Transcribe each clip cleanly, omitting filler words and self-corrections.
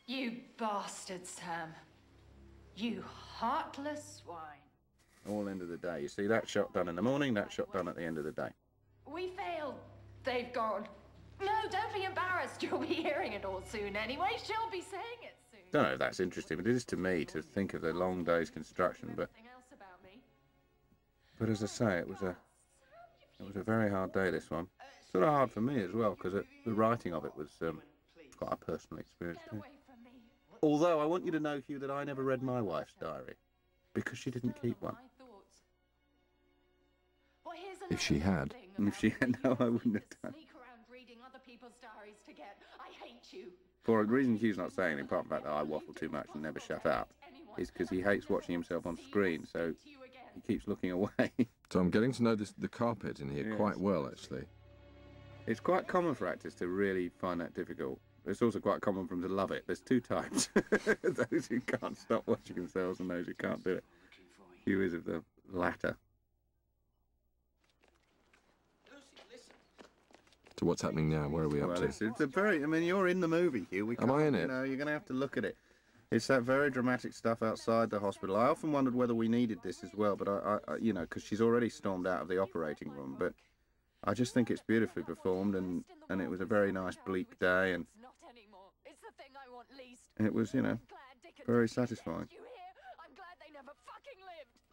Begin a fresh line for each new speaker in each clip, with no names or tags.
You bastard, Sam. You heartless swine.
All end of the day. You see that shot done in the morning, that shot done at the end of the day.
We failed. They've gone. No, don't be embarrassed. You'll be hearing it all soon anyway. She'll be saying it soon.
Don't know if that's interesting, but it is to me to think of the long day's construction. But as I say, it was a very hard day, this one. Sort of hard for me as well, because the writing of it was quite a personal experience too. Although I want you to know, Hugh, that I never read my wife's diary because she didn't keep one.
If she had.
No, I wouldn't have done. For a reason Hugh's not saying, apart from the fact that I waffle too much and never shut up, is because he hates watching himself on screen, so he keeps looking away.
So I'm getting to know the carpet in here quite well, actually.
It's quite common for actors to really find that difficult. It's also quite common for them to love it. There's two types. Those who can't stop watching themselves and those who can't do it. Hugh is of the latter.
So what's happening now? Where are we up to?
It's a very... I mean, you're in the movie, Hugh.
Am I in it?
You know, you're going to have to look at it. It's that very dramatic stuff outside the hospital. I often wondered whether we needed this as well, but I you know, because she's already stormed out of the operating room, but I just think it's beautifully performed, and it was a very nice bleak day, and it was, you know, very satisfying.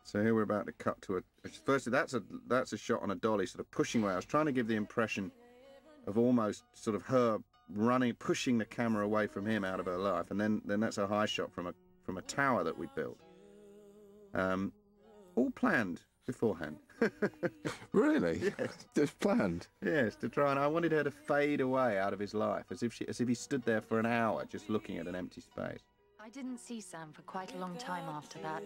So here we're about to cut to firstly, that's a shot on a dolly sort of pushing away. I was trying to give the impression of almost sort of her running, pushing the camera away from him out of her life, and then that's a high shot from a tower that we built. All planned beforehand.
Really?
Yes.
Just planned?
Yes, to try, and I wanted her to fade away out of his life, as if he stood there for an hour just looking at an empty space.
I didn't see Sam for quite a long time after that,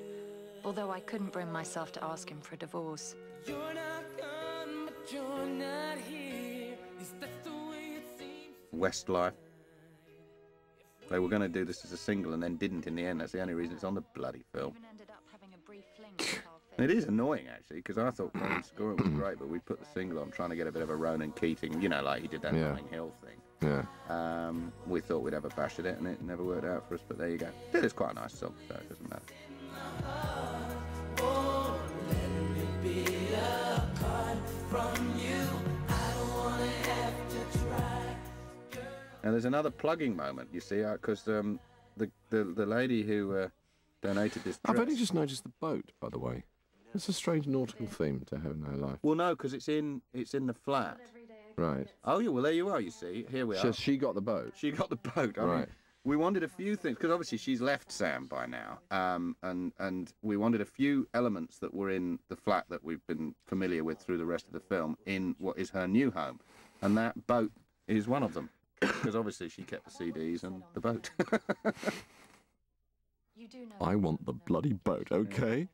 although I couldn't bring myself to ask him for a divorce.
You're not gone, but you're not here. Is that the way it seems?
Westlife. They were going to do this as a single and then didn't in the end. That's the only reason it's on the bloody film. It is annoying, actually, because I thought Ronan scoring was great, but we put the single on trying to get a bit of a Ronan Keating, you know, like he did that Notting Hill thing.
Yeah.
We thought we'd have a bash at it, and it never worked out for us, but there you go. It is quite a nice song, so it doesn't matter. Now, there's another plugging moment, you see, because the lady who donated this dress...
I've only just noticed the boat, by the way. It's a strange nautical theme to have in her life.
Well, no, because it's in the flat.
Right.
Oh, yeah, well, there you are, you see. Here we are.
She got the boat?
She got the boat. I mean, we wanted a few things, because obviously she's left Sam by now, and we wanted a few elements that were in the flat that we've been familiar with through the rest of the film in what is her new home. And that boat is one of them, because obviously she kept the CDs and the boat.
I want the bloody boat, okay?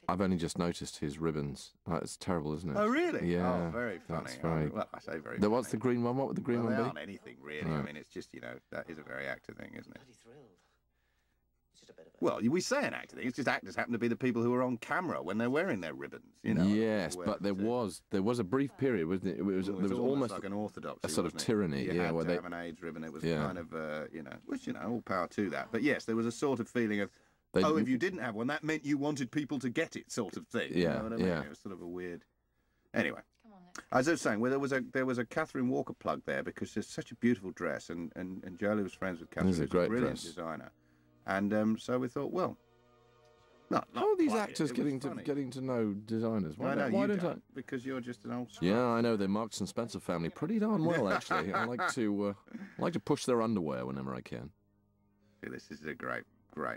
I've only just noticed his ribbons. Oh, it's terrible, isn't it?
Oh, really?
Yeah.
Oh, very funny.
That's very...
Well, I say very
funny.
What's
the green one? What would the green one be?
They aren't anything, really. Right. I mean, it's just, you know, that is a very actor thing, isn't it? Well, we say an actor thing. It's just actors happen to be the people who are on camera when they're wearing their ribbons, you know.
Yes, but there was a brief period, wasn't it? There was almost
like an orthodoxy,
a sort of tyranny.
You had to have an AIDS ribbon. It was kind of, you know, which, you know, all power to that. But yes, there was a sort of feeling of, if you didn't have one, that meant you wanted people to get it, sort of thing. You know what I mean? It was sort of a weird... Anyway, as I was saying, well, there was a Catherine Walker plug there, because there's such a beautiful dress, and Jolie was friends with Catherine, who's a brilliant designer. And so we thought, well...
How are these actors getting to know designers? Why don't I?
Because you're just an old scrub.
Yeah, I know, the Marks and Spencer family pretty darn well, actually. I like to push their underwear whenever I can.
See, this is a great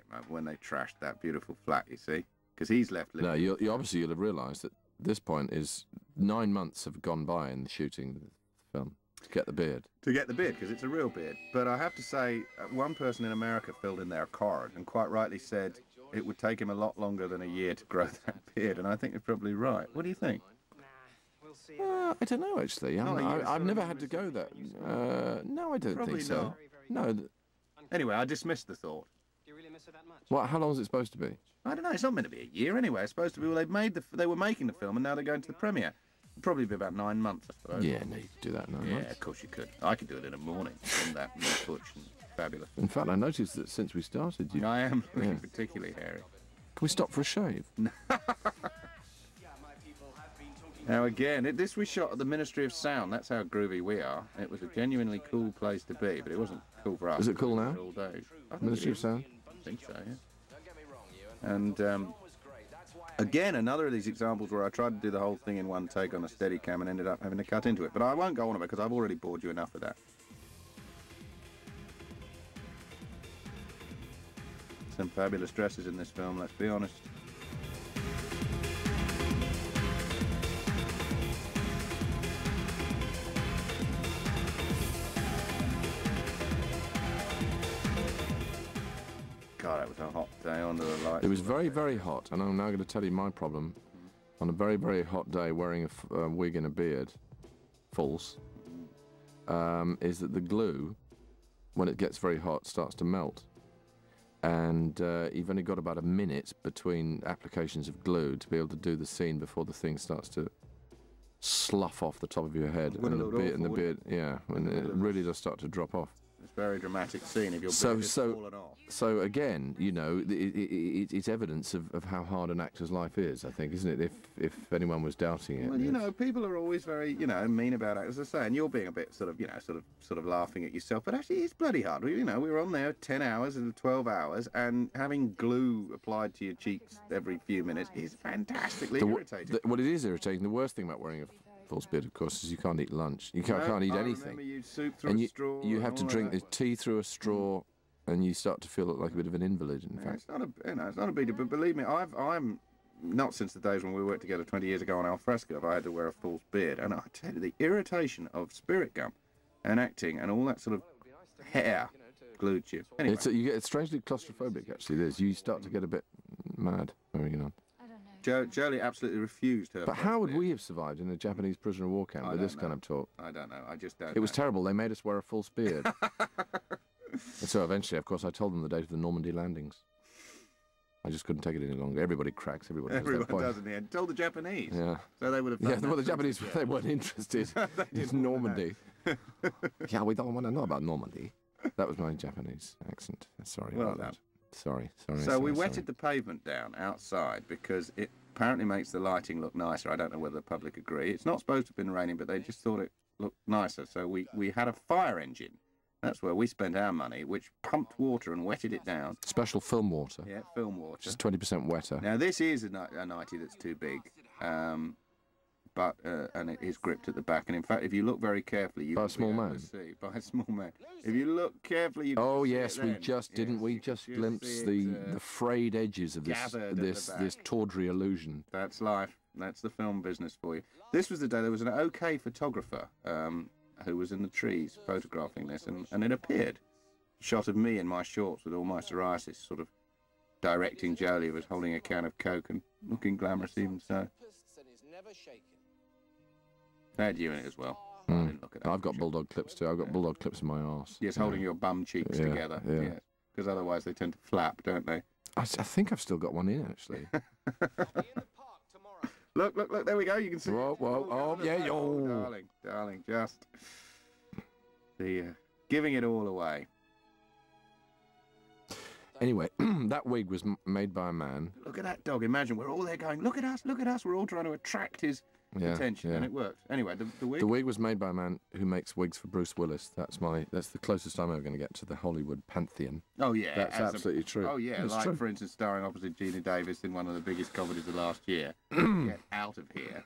moment when they trashed that beautiful flat, you see, because he's left living.
No, you obviously you'll have realised that this point is 9 months have gone by in the shooting of the film to get the beard. To get the beard, because it's a real beard. But I have to say, one person in America filled in their card and quite rightly said it would take him a lot longer than a year to grow that beard, and I think they're probably right. What do you think? I don't know, actually. I've never had to go there. No, I don't think so. No.
Anyway, I dismissed the thought.
Do you really miss her that much?
What? How long is it supposed to be?
I don't know. It's not meant to be a year anyway. It's supposed to be. Well, they were making the film, and now they're going to the premiere. It'll probably be about 9 months, I suppose.
Yeah, no, you could do that in 9 months.
Yeah, of course you could. I could do it in a morning. On that butch. fabulous.
In fact, I noticed that since we started,
I am looking particularly hairy.
Can we stop for a shave?
Now again, this we shot at the Ministry of Sound. That's how groovy we are. It was a genuinely cool place to be, but it wasn't cool for us.
Is it cool now?
All day.
Ministry of Sound?
I think so, yeah. And again, another of these examples where I tried to do the whole thing in one take on a steady cam and ended up having to cut into it. But I won't go on about it because I've already bored you enough of that. Some fabulous dresses in this film, let's be honest. God, it was a hot day under the lights.
It was very, very hot, and I'm now going to tell you my problem. On a very, very hot day, wearing a wig and a beard, false, is that the glue, when it gets very hot, starts to melt. And you've only got about a minute between applications of glue to be able to do the scene before the thing starts to slough off the top of your head. And the beard, yeah, when it really does start to drop off.
It's a very dramatic scene if your beard has fallen off.
So again, you know, it's evidence of how hard an actor's life is, I think, isn't it? If anyone was doubting it.
Well, you know, people are always very, you know, mean about actors. As I say, and you're being a bit sort of, you know, sort of laughing at yourself. But actually, it's bloody hard. You know, we were on there 10 hours and 12 hours, and having glue applied to your cheeks every few minutes is fantastically irritating.
Well, it is irritating. The worst thing about wearing a false beard, of course, is you can't eat lunch. You can't eat anything.
You'd soup through a straw.
You have to drink the tea through a straw, and you start to feel like a bit of an invalid. In fact,
it's not a big deal. But believe me, I'm not since the days when we worked together 20 years ago on Al Fresco. I had to wear a false beard, and I tell you, the irritation of spirit gum and acting and all that sort of hair glued to you. Anyway.
It's strangely claustrophobic. Actually, it is. You start to get a bit mad wearing it on.
Jolie absolutely refused her.
But how would we have survived in a Japanese prisoner of war camp with this kind of talk?
I don't know. I just don't.
It was terrible. They made us wear a false beard. And so eventually, of course, I told them the date of the Normandy landings. I just couldn't take it any longer. Everybody cracks. Everybody
does in the end. Told the Japanese.
Yeah.
So they would have.
Yeah. Well, the Japanese they weren't interested in Normandy. Yeah, we don't want to know about Normandy. That was my Japanese accent. Sorry about that. Sorry.
So we wetted the pavement down outside because it apparently makes the lighting look nicer. I don't know whether the public agree. It's not supposed to have been raining, but they just thought it looked nicer. So we had a fire engine. That's where we spent our money, which pumped water and wetted it down.
Special film water.
Yeah, film water.
Just 20% wetter.
Now this is a 90 that's too big. But and it is gripped at the back, and in fact, if you look very carefully, you
by a small man.
By a small man. If you look carefully, you.
Oh yes, we just didn't we just glimpse the frayed edges of this tawdry illusion.
That's life. That's the film business for you. This was the day there was an OK photographer who was in the trees photographing this, and it appeared, a shot of me in my shorts with all my psoriasis, sort of directing Jolie, who was holding a can of Coke and looking glamorous even so. They had you in it as well. I didn't look at that.
I've got bulldog clips too. I've got bulldog clips in my arse.
Yes, holding your bum cheeks together. Yeah. Because otherwise they tend to flap, don't they?
I think I've still got one in, actually.
Look, there we go. You can see.
Whoa, yeah, yo.
Darling, just giving it all away.
Anyway, that wig was made by a man.
Look at that dog. Imagine we're all there going, look at us. We're all trying to attract his attention, and it works. Anyway, the wig.
The wig was made by a man who makes wigs for Bruce Willis. That's the closest I'm ever going to get to the Hollywood pantheon.
Oh yeah,
that's absolutely true.
Oh yeah, like true. For instance, starring opposite Gina Davis in one of the biggest comedies of last year. Get out of here.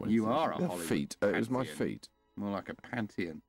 You are a Hollywood
feet. It was my feet.
More like a pantheon.